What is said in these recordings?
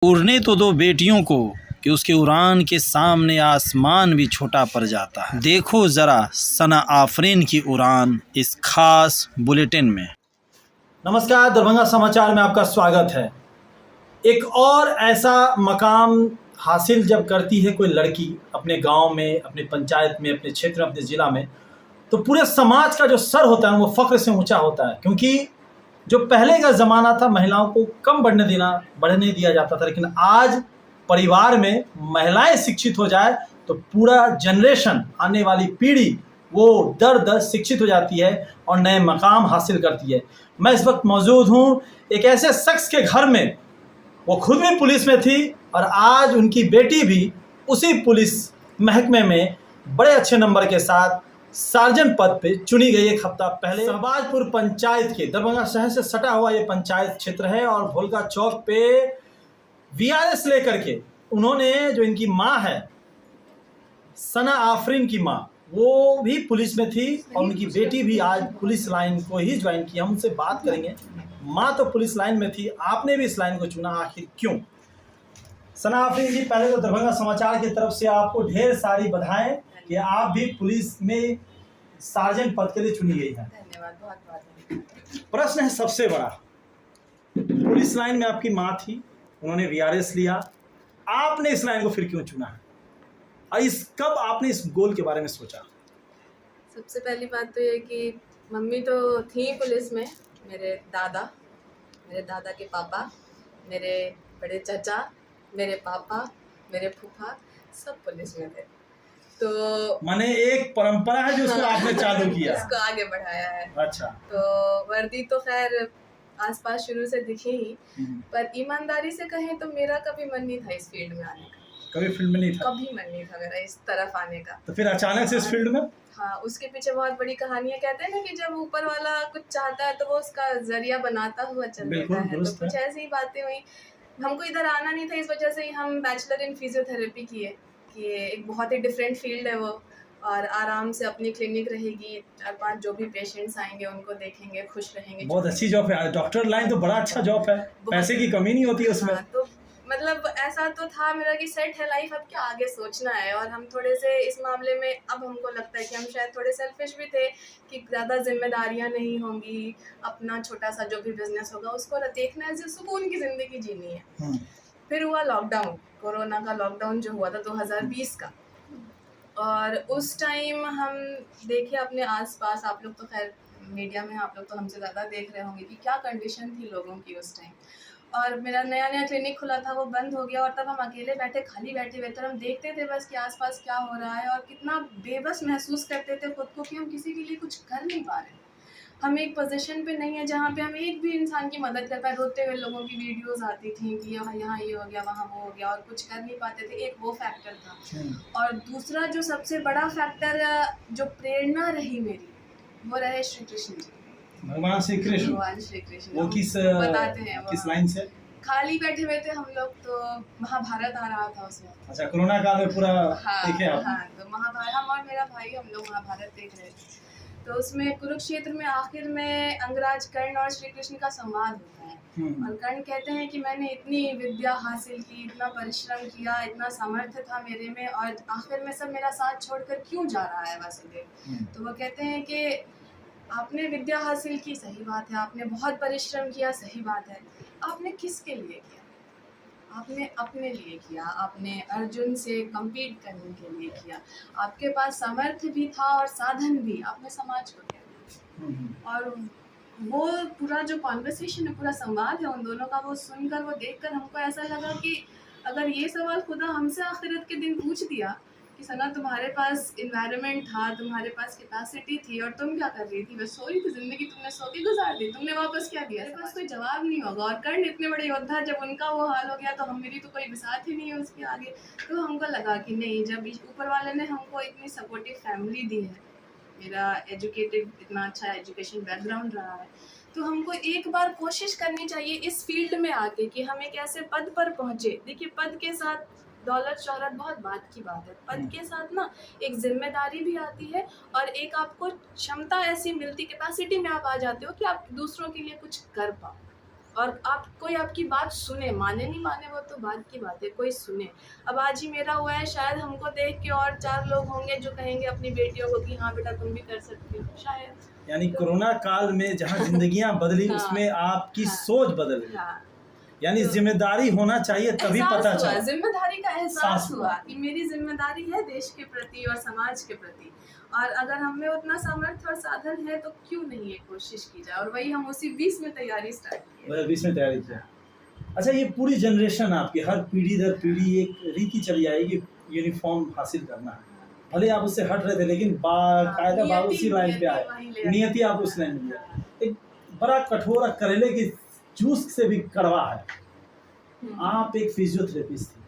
उड़ने तो दो बेटियों को कि उसके उड़ान के सामने आसमान भी छोटा पड़ जाता है। देखो ज़रा सना आफरीन की उड़ान इस खास बुलेटिन में। नमस्कार, दरभंगा समाचार में आपका स्वागत है। एक और ऐसा मकाम हासिल जब करती है कोई लड़की अपने गांव में, अपने पंचायत में, अपने क्षेत्र में, अपने ज़िला में, तो पूरे समाज का जो सर होता है वो फ़ख्र से ऊंचा होता है। क्योंकि जो पहले का ज़माना था, महिलाओं को कम बढ़ने दिया जाता था, लेकिन आज परिवार में महिलाएं शिक्षित हो जाए तो पूरा जनरेशन, आने वाली पीढ़ी वो दर शिक्षित हो जाती है और नए मकाम हासिल करती है। मैं इस वक्त मौजूद हूँ एक ऐसे शख्स के घर में, वो खुद भी पुलिस में थी और आज उनकी बेटी भी उसी पुलिस महकमे में बड़े अच्छे नंबर के साथ सार्जन पद पे चुनी गई। एक हफ्ता पहले शहबाजपुर पंचायत के, दरभंगा शहर से सटा हुआ ये पंचायत क्षेत्र है और भोलका चौक पे वीआरएस लेकर के उन्होंने, जो इनकी माँ है सना आफरीन की माँ, वो भी पुलिस में थी और उनकी बेटी भी आज पुलिस लाइन को ही ज्वाइन किया। हम उनसे बात करेंगे। माँ तो पुलिस लाइन में थी, आपने भी इस लाइन को चुना, आखिर क्यों? सना आफरीन जी, पहले तो दरभंगा समाचार की तरफ से आपको ढेर सारी बधाएं कि आप भी पुलिस में सार्जेंट पद के लिए चुनी गई है। धन्यवाद, बहुत बहुत। प्रश्न है सबसे बड़ा, पुलिस लाइन में आपकी माँ थी, उन्होंने वीआरएस लिया, आपने इस लाइन को फिर क्यों चुना है और कब आपने इस गोल के बारे में सोचा? सबसे पहली बात तो ये कि मम्मी तो थी पुलिस में, मेरे दादा के पापा, मेरे बड़े चाचा, मेरे पापा, मेरे फूफा सब पुलिस में थे। तो माने एक परंपरा है जो उसको आपने चालू किया, उसको आगे बढ़ाया है। अच्छा। तो वर्दी तो खैर आसपास शुरू से दिखी ही, पर ईमानदारी से कहें तो मेरा कभी मन नहीं था इस फील्ड में आने का। कभी फील्ड में नहीं था? कभी मन नहीं था मेरा इस तरफ आने का। तो फिर अचानक से इस फील्ड में? हाँ, उसके पीछे बहुत बड़ी कहानी है। कहते हैं ना कि जब ऊपर वाला कुछ चाहता है तो वो उसका जरिया बनाता हुआ चल देता है। तो कुछ ऐसी ही बातें हुई। हमको इधर आना नहीं था, इस वजह से ही हम बैचलर इन फिजियोथेरेपी किए कि एक बहुत ही डिफरेंट फील्ड है वो, और आराम से अपनी क्लिनिक रहेगी, 4-5 जो भी पेशेंट्स आएंगे उनको देखेंगे, खुश रहेंगे। बहुत अच्छी जॉब है, डॉक्टर लाइन तो बड़ा अच्छा जॉब है, पैसे की कमी नहीं होती है उसमें। हाँ, तो मतलब ऐसा तो था मेरा कि सेट है लाइफ, अब क्या आगे सोचना है। और हम थोड़े से इस मामले में अब हमको लगता है कि हम शायद थोड़े सेल्फिश भी थे कि ज़्यादा जिम्मेदारियां नहीं होंगी, अपना छोटा सा जो भी बिजनेस होगा उसको देखना है, सुकून की ज़िंदगी जीनी है। फिर हुआ लॉकडाउन, कोरोना का लॉकडाउन जो हुआ था 2020 का, और उस टाइम हम देखे अपने आसपास, आप लोग तो खैर मीडिया में, आप लोग तो हमसे ज़्यादा देख रहे होंगे कि क्या कंडीशन थी लोगों की उस टाइम। और मेरा नया क्लिनिक खुला था, वो बंद हो गया, और तब हम अकेले खाली बैठे हुए थे। हम देखते थे बस कि आसपास क्या हो रहा है, और कितना बेबस महसूस करते थे खुद को कि हम किसी के लिए कुछ कर नहीं पा रहे। हम एक पोजीशन पे नहीं है जहाँ पे हम एक भी इंसान की मदद कर पाए। रोते हुए लोगों की वीडियोस आती थी कि यहाँ ये हो गया, वहाँ वो हो गया, और कुछ कर नहीं पाते थे। एक वो फैक्टर था। और दूसरा जो सबसे बड़ा फैक्टर, जो प्रेरणा रही मेरी, वो रहे श्री कृष्ण जी, भगवान श्री कृष्ण। वो किस बताते हैं, किस लाइन से? खाली बैठे हुए थे हम लोग, तो महाभारत आ रहा था उसमें। अच्छा, कोरोना काल में पूरा देखे आप? हाँ, तो महाभारत, हम और मेरा भाई, हम लोग महाभारत देख रहे थे। तो उसमें कुरुक्षेत्र में आखिर में अंगराज कर्ण और श्री कृष्ण का संवाद होता है। और कर्ण कहते हैं कि मैंने इतनी विद्या हासिल की, इतना परिश्रम किया, इतना सामर्थ्य था मेरे में, और आखिर में सब मेरा साथ छोड़कर क्यों जा रहा है वासुदेव। तो वो कहते हैं कि आपने विद्या हासिल की, सही बात है, आपने बहुत परिश्रम किया, सही बात है, आपने किसके लिए किया? आपने अपने लिए किया, आपने अर्जुन से compete करने के लिए किया, आपके पास सामर्थ्य भी था और साधन भी, आपने समाज को क्या दिया। और वो पूरा जो कॉन्वर्सेशन है, पूरा संवाद है उन दोनों का, वो सुनकर, वो देखकर हमको ऐसा लगा कि अगर ये सवाल खुदा हमसे आखिरत के दिन पूछ दिया कि सना, तुम्हारे पास इन्वायरमेंट था, तुम्हारे पास कैपेसिटी थी, और तुम क्या कर रही थी? बस सो रही थी, जिंदगी तुमने सो के गुजार दी, तुमने वापस क्या दिया? मेरे पास कोई जवाब नहीं होगा। और कर्ण इतने बड़े योद्धा, जब उनका वो हाल हो गया तो मेरी तो कोई बिसात ही नहीं है उसके आगे। तो हमको लगा कि नहीं, जब ऊपर वाले ने हमको इतनी सपोर्टिव फैमिली दी है, मेरा एजुकेटेड, इतना अच्छा एजुकेशन बैकग्राउंड रहा है, तो हमको एक बार कोशिश करनी चाहिए इस फील्ड में आके कि हम एक ऐसे पद पर पहुँचे। देखिए, पद के साथ दौलत शोहरत बहुत बात की बात है, पद के साथ ना एक जिम्मेदारी भी आती है, और एक आपको क्षमता ऐसी मिलती, कैपेसिटी में आप आ जाते हो कि आप दूसरों के लिए कुछ कर पाओ। और आप कोई आपकी बात सुने, माने नहीं माने वो तो बात की बात है, कोई सुने। अब आज ही मेरा हुआ है, शायद हमको देख के और 4 लोग होंगे जो कहेंगे अपनी बेटियों को कि हाँ बेटा तुम भी कर सकती हो, शायद। यानी कोरोना काल में जहाँ जिंदगियां बदली हाँ, उसमें आपकी हाँ, सोच बदल गई। हाँ, यानी तो जिम्मेदारी होना चाहिए तभी एहसास पता हुआ, चला। जिम्मेदारी का एहसास एहसास हुआ कि मेरी जिम्मेदारी है देश के प्रति और समाज के प्रति, और अगर हमें उतना सामर्थ्य और साधन है तो क्यों नहीं एक कोशिश की जाए। और वही हम उसी 20 में तैयारी स्टार्ट की है। 20 में तैयारी किया। अच्छा, ये पूरी जनरेशन आपकी, हर पीढ़ी दर पीढ़ी एक रीति चली आएगी यूनिफॉर्म हासिल करना है। भले आप उससे हट रहे थे लेकिन बाकायदा बाबू उसी लाइन पे आए, नियति आप उस लाइन में गए। एक बड़ा कठोर और करेले के जूस से भी कड़वा है। आप एक फिजियोथेरेपिस्ट थे,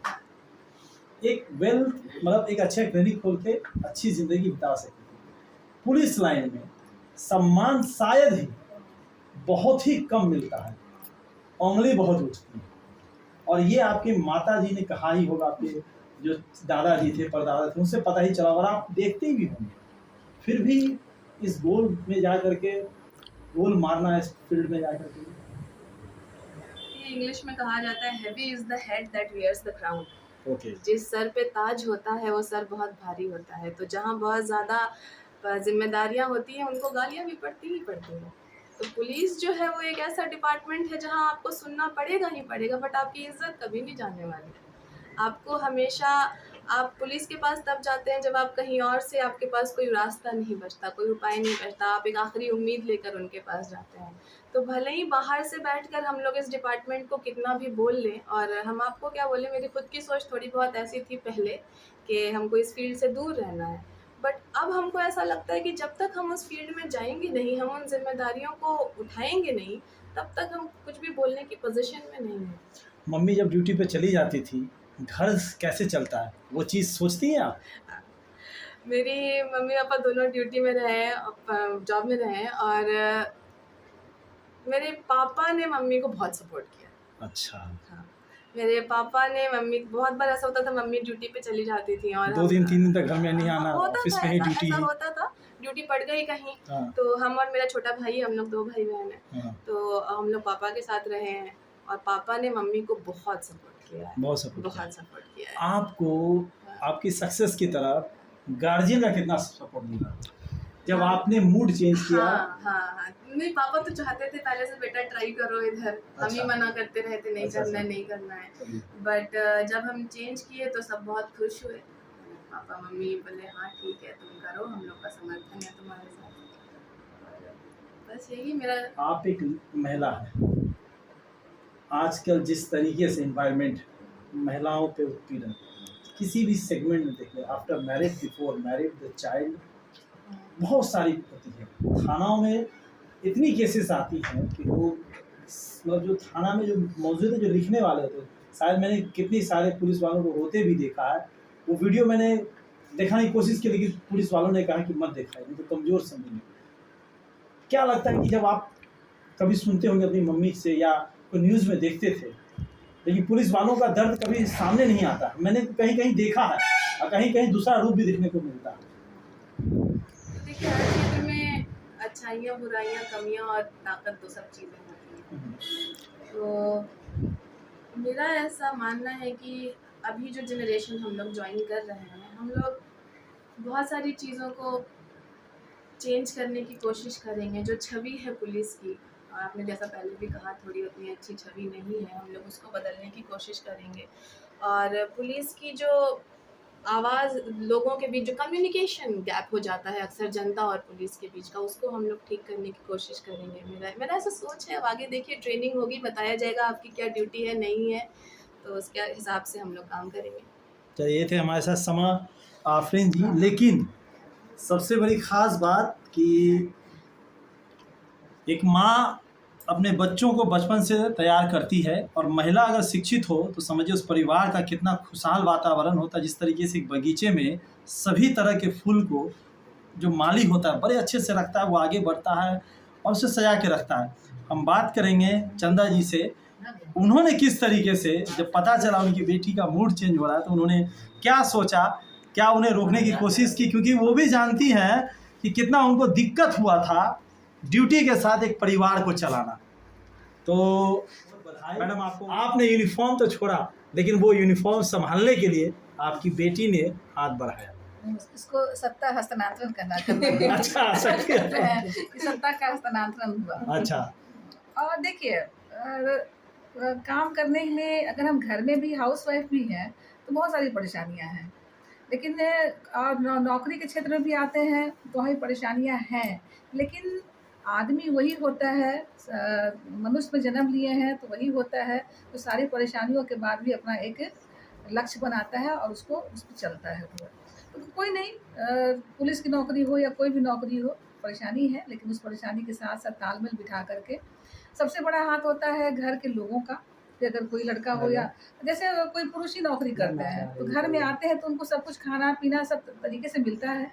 एक मतलब एक अच्छा क्लिनिक खोल के अच्छी जिंदगी बिता सकते थे। पुलिस लाइन में सम्मान शायद ही बहुत ही कम मिलता है, उंगली बहुत उठती है। और ये आपकी माता जी ने कहा ही होगा, आपके जो दादाजी थे परदादा थे उनसे पता ही चला, और आप देखते भी होंगे। फिर भी इस गोल में जा करके गोल मारना, इस फील्ड में जा करके। इंग्लिश में कहा जाता है heavy is the head that wears the crown। Okay. जिस सर पे ताज होता है वो सर बहुत भारी होता है, तो जहाँ बहुत ज़्यादा जिम्मेदारियाँ होती हैं उनको गालियाँ भी पड़ती ही पड़ती हैं। तो पुलिस जो है वो एक ऐसा डिपार्टमेंट है जहाँ आपको सुनना पड़ेगा ही पड़ेगा, बट आपकी इज्जत कभी नहीं जाने वाली। आपको हमेशा, आप पुलिस के पास तब जाते हैं जब आप कहीं और से, आपके पास कोई रास्ता नहीं बचता, कोई उपाय नहीं बचता, आप एक आखिरी उम्मीद लेकर उनके पास जाते हैं। तो भले ही बाहर से बैठकर हम लोग इस डिपार्टमेंट को कितना भी बोल लें, और हम आपको क्या बोले, मेरी खुद की सोच थोड़ी बहुत ऐसी थी पहले कि हमको इस फील्ड से दूर रहना है, बट अब हमको ऐसा लगता है कि जब तक हम उस फील्ड में जाएंगे नहीं, हम उन जिम्मेदारियों को उठाएंगे नहीं, तब तक हम कुछ भी बोलने की पोजीशन में नहीं हैं। मम्मी जब ड्यूटी पे चली जाती थी, घर कैसे चलता है वो चीज़ सोचती हैं आप? मेरी मम्मी पापा दोनों ड्यूटी में रहे, जॉब में रहे, और मेरे पापा ने मम्मी को बहुत सपोर्ट किया। अच्छा। हाँ, मेरे पापा ने मम्मी, बहुत बार ऐसा होता था मम्मी ड्यूटी पे चली जाती थी और 2 दिन 3 दिन तक घर में नहीं आना, ऑफिस में ही ड्यूटी। ऐसा होता था, ड्यूटी पड़ गई कहीं। हाँ। तो हम और मेरा छोटा भाई, हम लोग 2 भाई बहन हैं। हाँ। तो हम लोग पापा के साथ रहे हैं, और पापा ने मम्मी को बहुत सपोर्ट किया है, बहुत सपोर्ट किया है। आपको आपकी सक्सेस की तरफ गार्जियन का कितना सपोर्ट मिला जब आपने मूड चेंज किया? हाँ, नहीं, पापा तो चाहते थे पहले से, बेटा ट्राई करो इधर। हम ही मना करते रहे थे, नहीं करना है, नहीं करना है। बट जब हम चेंज किए तो सब बहुत खुश हुए। पापा मम्मी बोले हाँ ठीक है तुम करो, हम लोग का समर्थन है तुम्हारे साथ। बस यही मेरा। आप एक महिला है, आजकल जिस तरीके से एनवायरनमेंट महिलाओं पे उत्पीड़न किसी भी सेगमेंट में देख ले, after marriage, before marriage, the child, बहुत सारी होती है। थानाओं में इतनी केसेस आती हैं कि वो मतलब जो थाना में जो मौजूद है, जो लिखने वाले होते हैं, शायद मैंने कितनी सारे पुलिस वालों को रोते भी देखा है। वो वीडियो मैंने दिखाने की कोशिश की, लेकिन पुलिस वालों ने कहा कि मत दिखाए, नहीं तो कमज़ोर समझेंगे। क्या लगता है कि जब आप कभी सुनते होंगे अपनी मम्मी से या कोई न्यूज़ में देखते थे, लेकिन पुलिस वालों का दर्द कभी सामने नहीं आता, मैंने कहीं कहीं देखा है, और कहीं कहीं दूसरा रूप भी देखने को मिलता है। देखिए, हर क्षेत्र में अच्छाइयाँ, बुराइयाँ, कमियाँ और ताकत तो सब चीज़ें होती हैं। तो मेरा ऐसा मानना है कि अभी जो जनरेशन हम लोग ज्वाइन कर रहे हैं, हम लोग बहुत सारी चीज़ों को चेंज करने की कोशिश करेंगे। जो छवि है पुलिस की, और आपने जैसा पहले भी कहा, थोड़ी उतनी अच्छी छवि नहीं है, हम लोग उसको बदलने की कोशिश करेंगे। और पुलिस की जो आवाज़ लोगों के बीच, जो कम्युनिकेशन गैप हो जाता है अक्सर जनता और पुलिस के बीच का, उसको हम लोग ठीक करने की कोशिश करेंगे। मेरा ऐसा सोच है। अब आगे देखिए, ट्रेनिंग होगी, बताया जाएगा आपकी क्या ड्यूटी है, नहीं है, तो उसके हिसाब से हम लोग काम करेंगे। तो ये थे हमारे साथ समा आफरीन जी। लेकिन सबसे बड़ी ख़ास बात कि एक माँ अपने बच्चों को बचपन से तैयार करती है, और महिला अगर शिक्षित हो तो समझिए उस परिवार का कितना खुशहाल वातावरण होता है। जिस तरीके से एक बगीचे में सभी तरह के फूल को जो माली होता है बड़े अच्छे से रखता है, वो आगे बढ़ता है और उसे सजा के रखता है। हम बात करेंगे चंदा जी से, उन्होंने किस तरीके से जब पता चला उनकी बेटी का मूड चेंज हो रहा है तो उन्होंने क्या सोचा, क्या उन्हें रोकने की कोशिश की, क्योंकि वो भी जानती हैं कि कितना उनको दिक्कत हुआ था ड्यूटी के साथ एक परिवार को चलाना। तो मैडम आपने यूनिफॉर्म तो छोड़ा, लेकिन वो यूनिफॉर्म संभालने के लिए आपकी बेटी ने हाथ बढ़ाया। इसको सत्ता हस्तांतरण करना चाहते हैं। अच्छा, सत्ता का हस्तांतरण हुआ। अच्छा। और देखिए काम करने में अगर हम घर में भी हाउसवाइफ भी हैं तो बहुत सारी परेशानियां हैं, लेकिन और नौकरी के क्षेत्र में भी आते हैं तो वही परेशानियां हैं, लेकिन आदमी वही होता है, मनुष्य में जन्म लिए हैं तो वही होता है, तो सारी परेशानियों के बाद भी अपना एक लक्ष्य बनाता है और उस पर चलता है। तो कोई नहीं, पुलिस की नौकरी हो या कोई भी नौकरी हो, परेशानी है, लेकिन उस परेशानी के साथ साथ तालमेल बिठा करके सबसे बड़ा हाथ होता है घर के लोगों का। कि अगर कोई लड़का हो या जैसे कोई पुरुष ही नौकरी करता है तो घर में आते हैं तो उनको सब कुछ खाना पीना सब तरीके से मिलता है,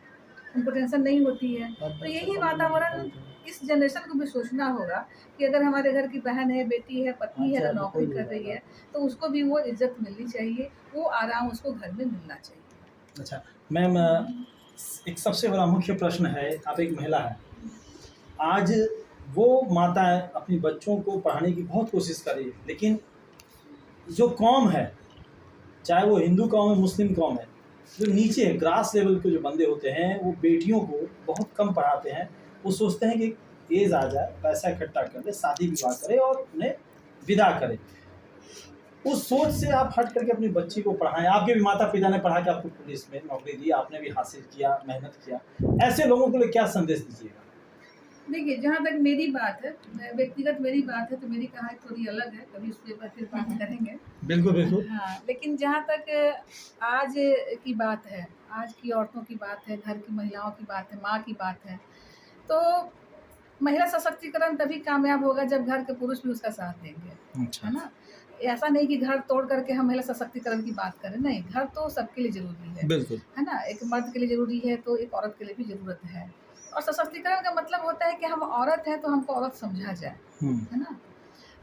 उनको टेंशन नहीं होती है। तो यही वातावरण इस जनरेशन को भी सोचना होगा कि अगर हमारे घर की बहन है, बेटी है, पत्नी है, तो नौकरी कर रही है तो उसको भी वो इज्जत मिलनी चाहिए, वो आराम उसको घर में मिलना चाहिए। अच्छा मैम, एक सबसे बड़ा मुख्य प्रश्न है, आप एक महिला हैं, आज वो माताएं अपनी बच्चों को पढ़ाने की बहुत कोशिश कर रही है, लेकिन जो कौम है, चाहे वो हिंदू कौम है, मुस्लिम कौम है, जो नीचे ग्रास लेवल के जो बंदे होते हैं वो बेटियों को बहुत कम पढ़ाते हैं। वो सोचते हैं कि एज आ जाए, पैसा इकट्ठा कर ले, शादी विवाह करे और उन्हें विदा करे। उस सोच से आप हट करके अपनी बच्ची को पढ़ाएं। आपके भी माता पिता ने पढ़ा के आपको पुलिस में नौकरी दी, आपने भी हासिल किया, मेहनत किया, ऐसे लोगों के लिए क्या संदेश दीजिएगा? देखिए, जहाँ तक मेरी बात है, व्यक्तिगत मेरी बात है, तो मेरी कहानी थोड़ी अलग है, कभी उसके ऊपर फिर बात करेंगे। बिल्कुल बिल्कुल। हाँ, लेकिन जहाँ तक आज की बात है, आज की औरतों की बात है, घर की महिलाओं की बात है, माँ की बात है, तो महिला सशक्तिकरण तभी कामयाब होगा जब घर के पुरुष भी उसका साथ देंगे। अच्छा। है ना? ऐसा नहीं कि घर तोड़ करके हम महिला सशक्तिकरण की बात करें, नहीं, घर तो सबके लिए जरूरी है। बिल्कुल। है ना? एक मर्द के लिए जरूरी है तो एक औरत के लिए भी जरूरत है। और सशक्तिकरण का मतलब होता है कि हम औरत हैं तो हमको औरत समझा जाए, है ना?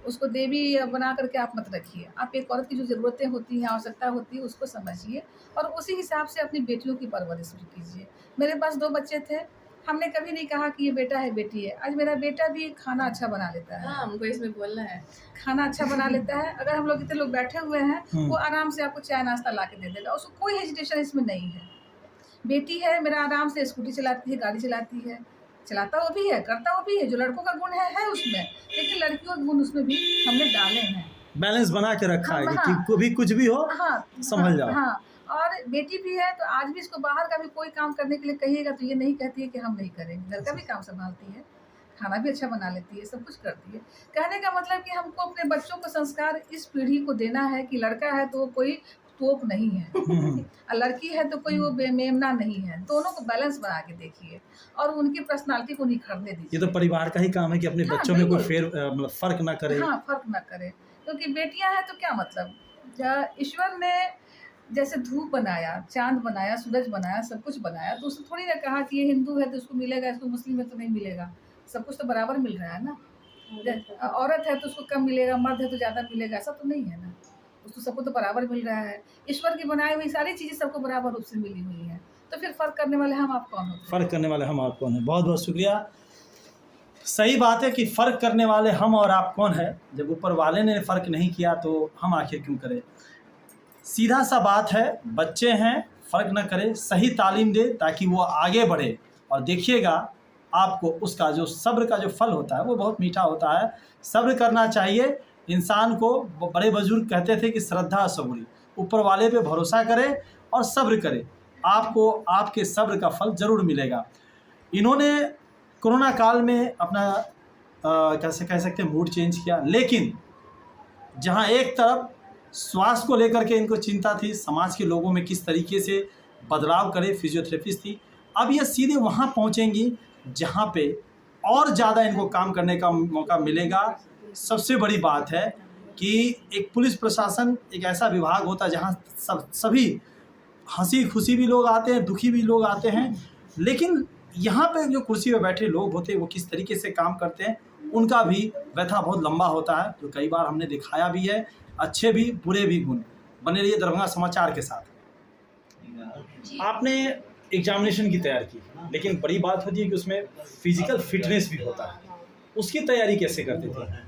उसको देवी बना करके आप मत रखिए। आप एक औरत की जो ज़रूरतें होती हैं, आवश्यकता होती है, उसको समझिए और उसी हिसाब से अपनी बेटियों की परवरिश भी कीजिए। मेरे पास 2 बच्चे थे, हमने कभी नहीं कहा कि ये बेटा है, बेटी है। आज मेरा बेटा भी खाना अच्छा बना लेता है। हाँ, हमको इसमें बोलना है। खाना अच्छा बना लेता है। अगर हम लोग इतने लोग बैठे हुए हैं, वो आराम से आपको चाय नाश्ता ला के दे देगा, उसको कोई हेजिटेशन इसमें नहीं है। बेटी है मेरा, आराम से स्कूटी चलाती है, गाड़ी चलाती है, चलाता वो भी है, करता वो भी है, जो लड़कों का गुण है उसमें, लेकिन लड़कियों के गुण उसमें भी हमने डाले हैं। बैलेंस बना के रखा है कि हाँ, कभी कुछ भी हो, हाँ, संभल जाओ। हाँ, और बेटी भी है तो आज भी इसको बाहर का भी कोई काम करने के लिए कहिएगा तो ये नहीं कहती है कि हम नहीं करेंगे। घर का भी काम संभालती है, खाना भी अच्छा बना लेती है, सब कुछ करती है। कहने का मतलब कि हमको अपने बच्चों को संस्कार इस पीढ़ी को देना है कि लड़का है तो वो कोई तोप नहीं है और लड़की है तो कोई वो बेमेमना नहीं है। दोनों को बैलेंस बना के देखिए और उनकी पर्सनालिटी को निखरने दीजिए। ये तो परिवार का ही काम है कि अपने हाँ, बच्चों में कोई बिल्कुल। फर्क ना करे। हाँ, फर्क ना करे, क्योंकि बेटियां हैं तो क्या मतलब, ईश्वर ने जैसे धूप बनाया, चांद बनाया, सूरज बनाया, सब कुछ बनाया, तो उसने थोड़ी ना कहा कि ये हिंदू है तो उसको मिलेगा, इसको मुस्लिम है तो नहीं मिलेगा। सब कुछ तो बराबर मिल रहा है ना। औरत है तो उसको कम मिलेगा, मर्द है तो ज़्यादा मिलेगा, ऐसा तो नहीं है ना। उसको सबको तो बराबर मिल रहा है। ईश्वर की बनाई हुई सारी चीज़ें सबको बराबर रूप से मिली हुई हैं, तो फिर फ़र्क करने वाले हम आप कौन होते हैं? फ़र्क करने वाले हम आप कौन हैं? बहुत बहुत शुक्रिया। सही बात है कि फ़र्क करने वाले हम और आप कौन है। जब ऊपर वाले ने फ़र्क नहीं किया तो हम आखिर क्यों करें। सीधा सा बात है, बच्चे हैं, फ़र्क ना करें, सही तालीम दे ताकि वो आगे बढ़े। और देखिएगा आपको उसका जो सब्र का जो फल होता है वो बहुत मीठा होता है। सब्र करना चाहिए इंसान को। बड़े बुजुर्ग कहते थे कि श्रद्धा सबूरी, ऊपर वाले पे भरोसा करे और सब्र करे, आपको आपके सब्र का फल ज़रूर मिलेगा। इन्होंने कोरोना काल में अपना कैसे कह सकते हैं मूड चेंज किया, लेकिन जहां एक तरफ स्वास्थ्य को लेकर के इनको चिंता थी, समाज के लोगों में किस तरीके से बदलाव करे, फिजियोथेरेपिस्ट थी, अब ये सीधे वहां पहुंचेंगी जहां पे और ज़्यादा इनको काम करने का मौका मिलेगा। सबसे बड़ी बात है कि एक पुलिस प्रशासन एक ऐसा विभाग होता है जहां सभी हंसी खुशी भी लोग आते हैं, दुखी भी लोग आते हैं, लेकिन यहाँ पे जो कुर्सी पे बैठे लोग होते हैं वो किस तरीके से काम करते हैं, उनका भी व्यथा बहुत लंबा होता है, जो कई बार हमने दिखाया भी है, अच्छे भी बुरे भी गुण। बने रहिए दरभंगा समाचार के साथ। आपने एग्जामिनेशन की तैयारी की, लेकिन बड़ी बात होती है कि उसमें फिजिकल फिटनेस भी होता है, उसकी तैयारी कैसे करते थे?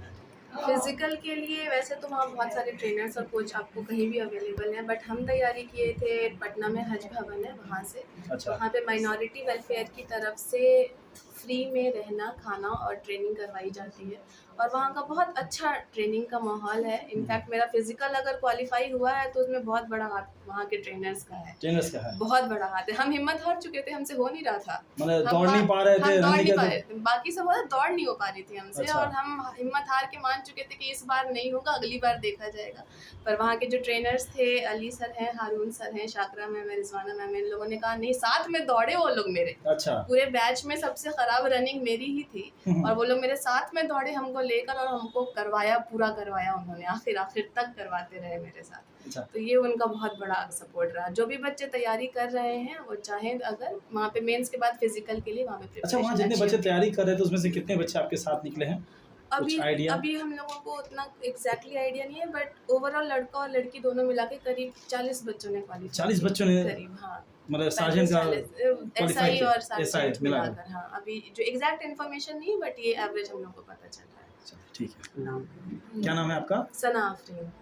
फिजिकल के लिए वैसे तो वहाँ बहुत सारे ट्रेनर्स और कोच आपको कहीं भी अवेलेबल हैं, बट हम तैयारी किए थे पटना में हज भवन है वहाँ से। अच्छा। वहाँ पे माइनॉरिटी वेलफेयर की तरफ से फ्री में रहना, खाना और ट्रेनिंग करवाई जाती है, और वहाँ का बहुत अच्छा ट्रेनिंग का माहौल है। इनफैक्ट मेरा फिजिकल अगर क्वालिफाई हुआ है तो उसमें बहुत बड़ा हाथ वहाँ के ट्रेनर्स का है, ट्रेनर्स का है, बहुत बड़ा हाथ है। हम हिम्मत हार चुके थे, हमसे हो नहीं रहा था, मतलब हम दौड़ नहीं पा रहे थे, हम दौड़ रनिंग नहीं पा करते- रहे थे, बाकी सब होता दौड़ नहीं हो पा रही थी हमसे। अच्छा। और हम हिम्मत हार के मान चुके थे कि इस बार नहीं होगा, अगली बार देखा जाएगा। पर वहाँ के जो ट्रेनर्स थे, अली सर हैं, हारून सर हैं, शाकरा मैम है, रिजवाना मैम है, इन लोगों ने कहा नहीं, साथ में दौड़े वो लोग मेरे। अच्छा। पूरे बैच में सबसे खराब रनिंग मेरी ही थी, और वो लोग मेरे साथ में दौड़े हमको लेकर, और हमको करवाया, पूरा करवाया उन्होंने, आखिर तक करवाते रहे मेरे साथ। अच्छा। तो ये उनका बहुत बड़ा सपोर्ट रहा। जो भी बच्चे तैयारी कर रहे हैं वो चाहें अगर वहाँ पे मेंस के बाद फिजिकल के लिए वहाँ पे अच्छा, preparation वहाँ जितने अच्छी बच्चे होती है। तैयारी कर रहे थे उसमें से कितने बच्चे आपके साथ निकले हैं? अभी कुछ आइडिया? अभी हम लोगों को उतना एग्जैक्टली आइडिया नहीं है, बट ओवरऑल लड़का और लड़की दोनों मिला के करीब 40 बच्चों ने क्वालिफाई 40 बच्चों ने करीब, हाँ, मतलब सार्जेंट का SI किया? और SI सार्जेंट मिलाकर। मिलाकर। हाँ, अभी जो एग्जैक्ट इन्फॉर्मेशन नहीं, बट ये एवरेज हम लोग को पता चल रहा है। अच्छा, ठीक है। क्या नाम है आपका? सना आफरीन।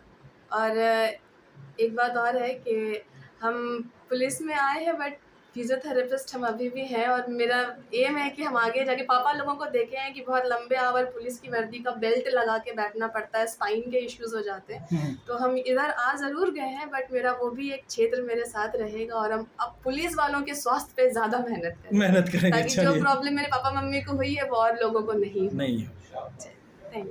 और एक बात और है कि हम पुलिस में आए हैं, बट फिजियोथेरेपिस्ट हम अभी भी हैं, और मेरा एम है कि हम आगे जाके, पापा लोगों को देखे हैं कि बहुत लंबे आवर पुलिस की वर्दी का बेल्ट लगा के बैठना पड़ता है, स्पाइन के इश्यूज हो जाते हैं। तो हम इधर आ ज़रूर गए हैं, बट मेरा वो भी एक क्षेत्र मेरे साथ रहेगा, और हम अब पुलिस वालों के स्वास्थ्य पे ज़्यादा मेहनत करेंगे, मेहनत करेंगे, ताकि जो चलिए। प्रॉब्लम मेरे पापा मम्मी को हुई है वो और लोगों को नहीं हो। नहीं।